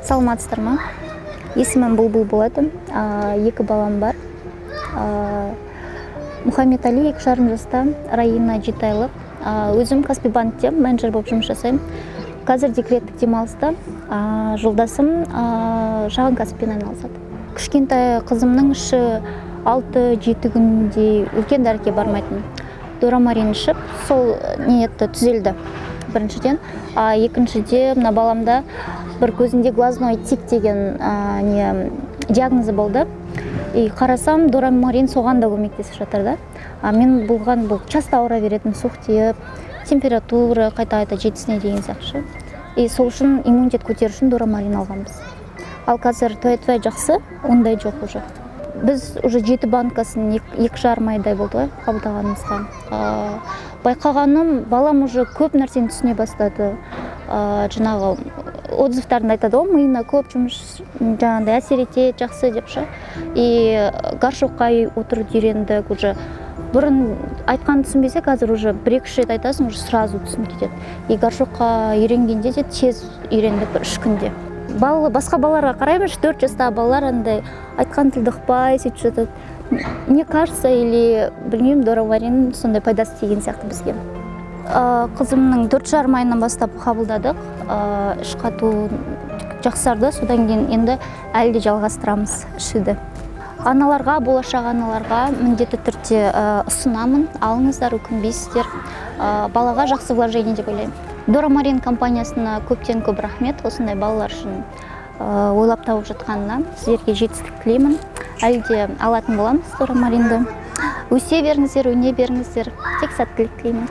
Саламатсыздар ма? Есімім Бұлбұл болады. 2 балам бар. Мұхаммед Али 2,5 жаста, Раина 7 айлық. Өзім Каспий банкте менеджер болып жұмыс жасаймын. Қазір декреттік демалыста. Жолдасым шағын кәсіппен айналысады. Кішкентай қызымның іші 6-7 күндей үлкен дәріге бармайтын. Дорамарин ішіп, сол ниетті түзелді. Біріншіден, екіншіде мына баламда бір көзінде глазной тик деген диагнозы болды. Қарасам, дорамарин соған да көмектесіп жатыр да. Мен бұл часто ауыра беретін, суық тиіп, температура қайта-қайта жетісіне деген сияқты. Сол үшін иммунитет көтеру үшін дорамарин алғанбыз. Ал қазір той жақсы, ондай жоқ уже. Біз уже 7 банкасын 2,5 айдай болды қабылдағанымызға. Байқағаным, балам уже көп нәрсені түсіне бастады. Жаңағы отзывтарында айтады, миына көп жұмыс жаңағыдай әсер етеді, жақсы деп ше. Горшокқа отырып үйренді уже. Бұрын айтқан түсінбесе, қазір уже 1-2 рет айтасың, уже сразу түсініп кетеді. Горшокқа үйренгенде де тез үйренді 3 күнде. Басқа балаларға қараймыз, 4 жастағы балалар андай айтқан тілді ұқпай сөйтіп жатады. Мне кажется, или білмеймін, дорамарин сондай пайдасы тиген сияқты бізге. Қызымның 4,5 айынан бастап қабылдадық. Іш қату жақсарды, содан кейін енді әлі де жалғастырамыз ішуді. Аналарға, болашақ аналарға міндетті түрде ұсынамын, алыңыздар, өкінбейсіздер. Балаға жақсы вложение деп ойлаймын. Дорамарин компаниясына көптен көп рахмет, осындай балалар үшін ойлап тауып жатқанына. Сіздерге жетістік тілеймін. Әлі де алатын боламыз дорамаринді. Өсе беріңіздер, өне беріңіздер. Тек сәттілік тілеймін.